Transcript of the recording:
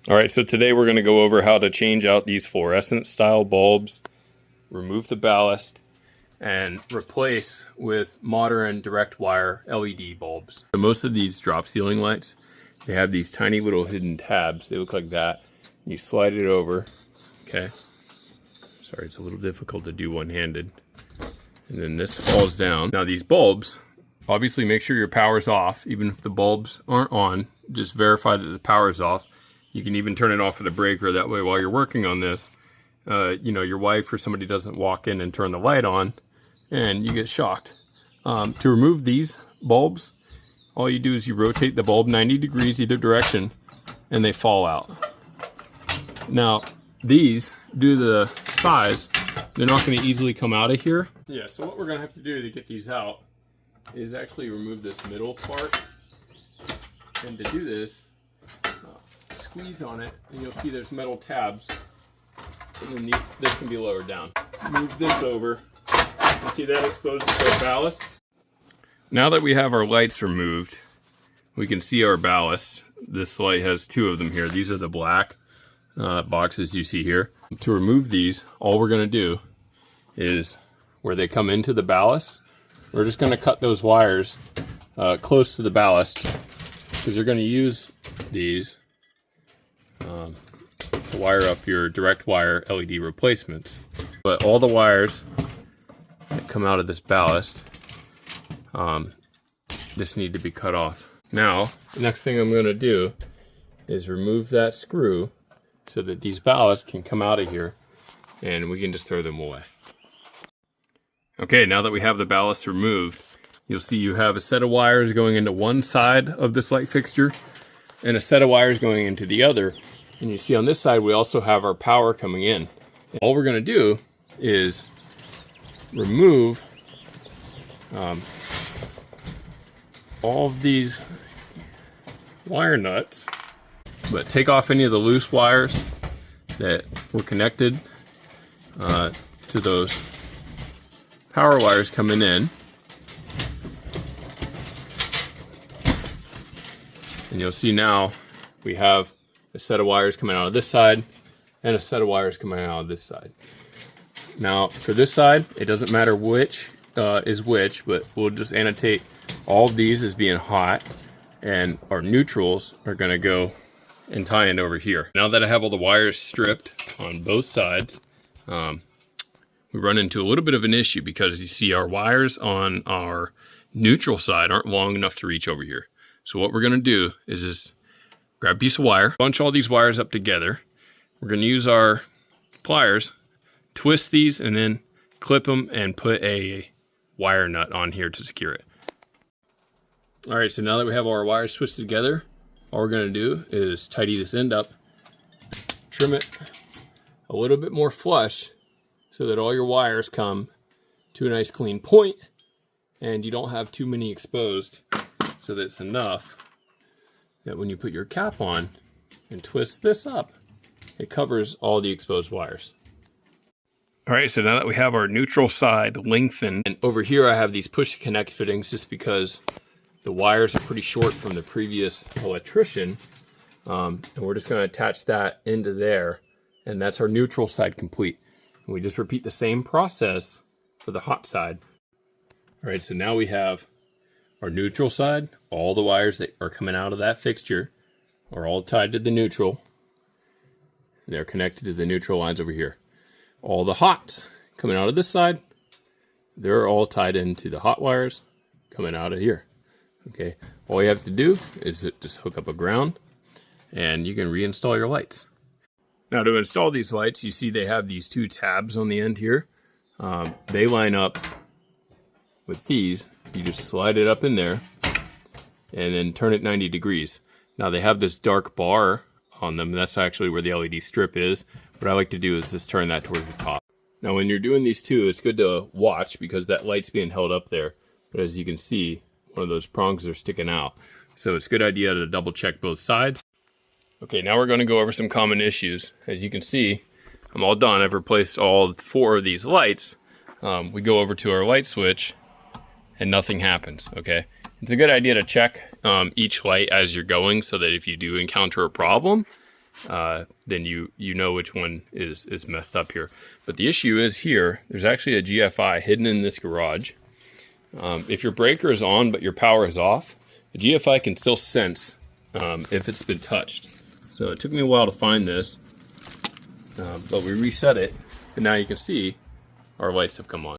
All right, so today we're going to go over how to change out these fluorescent style bulbs, remove the ballast, and replace with modern direct wire LED bulbs. So most of these drop ceiling lights, they have these tiny little hidden tabs. They look like that. You slide it over, okay? Sorry, it's a little difficult to do one-handed. And then this falls down. Now these bulbs, obviously make sure your power's off. Even if the bulbs aren't on, just verify that the power's off. You can even turn it off with a breaker. That way while you're working on this, you know, your wife or somebody doesn't walk in and turn the light on and you get shocked. To remove these bulbs, all you do is you rotate the bulb 90 degrees either direction and they fall out. Now these, due to the size, they're not going to easily come out of here. Yeah, so what we're going to have to do to get these out is actually remove this middle part. And to do this, squeeze on it and you'll see there's metal tabs. And then this can be lowered down. Move this over. You see that exposes our ballast? Now that we have our lights removed, we can see our ballast. This light has two of them here. These are the black boxes you see here. To remove these, all we're going to do is where they come into the ballast, we're just going to cut those wires close to the ballast because you're going to use these to wire up your direct wire LED replacements. But all the wires that come out of this ballast just need to be cut off. Now, the next thing I'm going to do is remove that screw so that these ballasts can come out of here and we can just throw them away. Okay, now that we have the ballast removed, you'll see you have a set of wires going into one side of this light fixture and a set of wires going into the other. And you see on this side, we also have our power coming in. All we're going to do is remove all of these wire nuts, but take off any of the loose wires that were connected to those power wires coming in. And you'll see now we have a set of wires coming out of this side and a set of wires coming out of this side. Now for this side, it doesn't matter which is which, but we'll just annotate all of these as being hot, and our neutrals are going to go and tie in over here. Now that I have all the wires stripped on both sides, we run into a little bit of an issue because you see our wires on our neutral side aren't long enough to reach over here. So what we're going to do is just grab a piece of wire, bunch all these wires up together. We're going to use our pliers, twist these, and then clip them and put a wire nut on here to secure it. All right, so now that we have all our wires twisted together, all we're going to do is tidy this end up, trim it a little bit more flush so that all your wires come to a nice clean point and you don't have too many exposed, so that it's enough that when you put your cap on and twist this up, it covers all the exposed wires. All right, so now that we have our neutral side lengthened, and over here I have these push to connect fittings just because the wires are pretty short from the previous electrician, and we're just going to attach that into there, and that's our neutral side complete. And we just repeat the same process for the hot side. All right, so now we have our neutral side. All the wires that are coming out of that fixture are all tied to the neutral. They're connected to the neutral lines over here. All the hots coming out of this side, they're all tied into the hot wires coming out of here. Okay, all you have to do is just hook up a ground and you can reinstall your lights. Now to install these lights, you see they have these two tabs on the end here. They line up with these. You just slide it up in there and then turn it 90 degrees. Now they have this dark bar on them. That's actually where the LED strip is. What I like to do is just turn that towards the top. Now when you're doing these two, it's good to watch because that light's being held up there. But as you can see, one of those prongs are sticking out. So it's a good idea to double check both sides. Okay, now we're going to go over some common issues. As you can see, I'm all done. I've replaced all 4 of these lights. We go over to our light switch and nothing happens, okay? It's a good idea to check each light as you're going so that if you do encounter a problem, then you know which one is messed up here. But the issue is here, there's actually a GFI hidden in this garage. If your breaker is on but your power is off, the GFI can still sense if it's been touched. So it took me a while to find this, but we reset it, and now you can see our lights have come on.